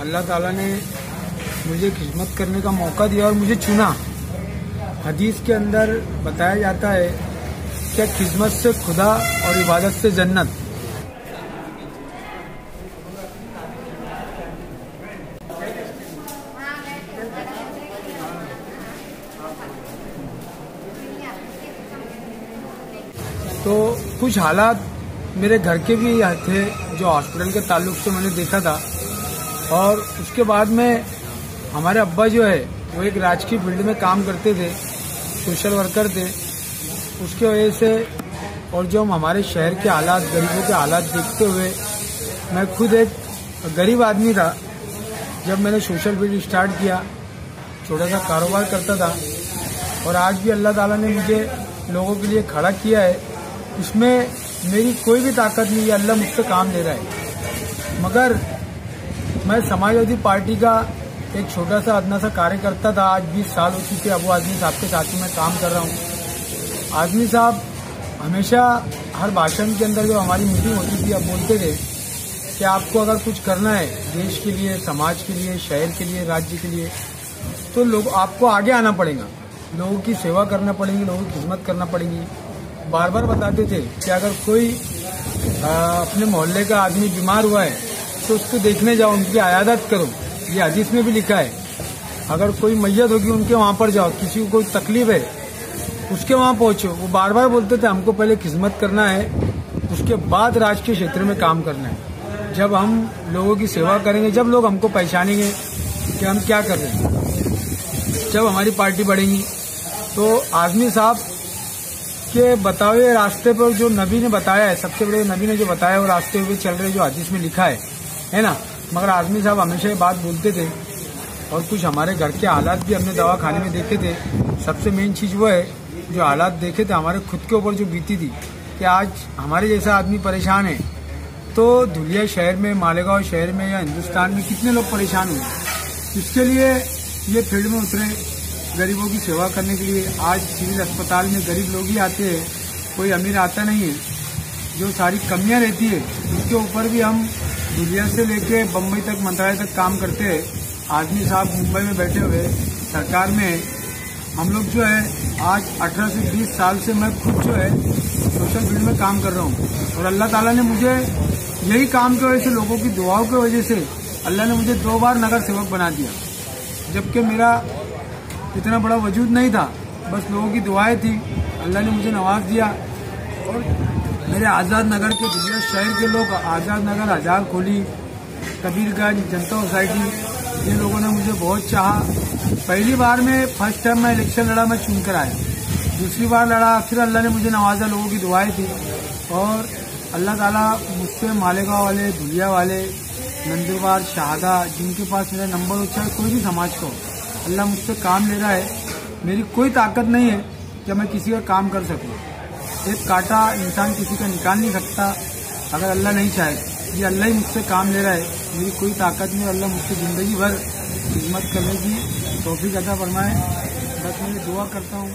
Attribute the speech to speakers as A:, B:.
A: अल्लाह ताला ने मुझे खिदमत करने का मौका दिया और मुझे चुना। हदीस के अंदर बताया जाता है कि खिदमत से खुदा और इबादत से जन्नत। तो कुछ हालात मेरे घर के भी थे जो हॉस्पिटल के ताल्लुक से मैंने देखा था, और उसके बाद में हमारे अब्बा जो है वो एक राजकीय फील्ड में काम करते थे, सोशल वर्कर थे। उसके वजह से और जो हमारे शहर के हालात, गरीबों के हालात देखते हुए, मैं खुद एक गरीब आदमी था। जब मैंने सोशल फील्ड स्टार्ट किया, छोटा सा कारोबार करता था, और आज भी अल्लाह ताला ने मुझे लोगों के लिए खड़ा किया है। उसमें मेरी कोई भी ताकत नहीं है, अल्लाह मुझसे काम ले रहा है। मगर मैं समाजवादी पार्टी का एक छोटा सा अदना सा कार्यकर्ता था। आज 20 साल हो चुके अबू आजमी साहब के साथ मैं काम कर रहा हूँ। आजमी साहब हमेशा हर भाषण के अंदर जो हमारी मीटिंग होती थी, अब बोलते थे कि आपको अगर कुछ करना है देश के लिए, समाज के लिए, शहर के लिए, राज्य के लिए, तो लोग आपको आगे आना पड़ेगा, लोगों की सेवा करना पड़ेगी, लोगों की खिदमत करना पड़ेगी। बार बार बताते थे कि अगर कोई अपने मोहल्ले का आदमी बीमार हुआ है तो उसको देखने जाओ, उनकी अयादत करो। ये हदीस में भी लिखा है। अगर कोई मैयत होगी उनके वहां पर जाओ, किसी को कोई तकलीफ है उसके वहां पहुंचो। वो बार बार बोलते थे हमको पहले खिदमत करना है, उसके बाद राजकीय क्षेत्र में काम करना है। जब हम लोगों की सेवा करेंगे, जब लोग हमको पहचानेंगे कि हम क्या कर रहे हैं, जब हमारी पार्टी बढ़ेगी। तो आजमी साहब के बताए रास्ते पर जो नबी ने बताया है, सबसे बड़े नबी ने जो बताया वो रास्ते हुए चल रहे, जो हदीस में लिखा है ना। मगर आजमी साहब हमेशा ये बात बोलते थे, और कुछ हमारे घर के हालात भी हमने दवा खाने में देखे थे। सबसे मेन चीज वो है, जो हालात देखे थे हमारे खुद के ऊपर जो बीती थी, कि आज हमारे जैसा आदमी परेशान है, तो धुलिया शहर में, मालेगांव शहर में या हिंदुस्तान में कितने लोग परेशान हुए। इसके लिए ये फील्ड में उतरे, गरीबों की सेवा करने के लिए। आज सिविल अस्पताल में गरीब लोग ही आते हैं, कोई अमीर आता नहीं है। जो सारी कमियां रहती है उसके ऊपर भी हम दुनिया से लेके बम्बई तक, मंत्रालय तक काम करते हैं। आजमी साहब मुंबई में बैठे हुए सरकार में, हम लोग जो है आज 18 से 20 साल से मैं खुद जो है सोशल फील्ड में काम कर रहा हूँ। और अल्लाह ताला ने मुझे यही काम की वजह से, लोगों की दुआओं की वजह से अल्लाह ने मुझे 2 बार नगर सेवक बना दिया। जबकि मेरा इतना बड़ा वजूद नहीं था, बस लोगों की दुआएं थी, अल्लाह ने मुझे नवाज दिया। और मेरे आज़ाद नगर के दुनिया शहर के लोग, आज़ाद नगर, हजार खोली, कबीरगंज, जनता सोसाइटी, इन लोगों ने मुझे बहुत चाहा। पहली बार में फर्स्ट टाइम मैं इलेक्शन लड़ा, मैं चुनकर आया। दूसरी बार लड़ा, फिर अल्लाह ने मुझे नवाजा, लोगों की दुआएं थी। और अल्लाह ताला मुझसे मालेगांव वाले, धुलिया वाले, नंदुरबार, शाहदा, जिनके पास मेरा नंबर हो, चाहे कोई भी समाज को, अल्लाह मुझसे काम ले रहा है। मेरी कोई ताकत नहीं है कि मैं किसी का काम कर सकूं। एक कांटा इंसान किसी का निकाल नहीं सकता अगर अल्लाह नहीं चाहे। ये अल्लाह ही मुझसे काम ले रहा है, मेरी कोई ताकत नहीं। अल्लाह मुझसे जिंदगी भर खिदमत करने की तौफीक अता फरमाए। बस मैं दुआ करता हूँ।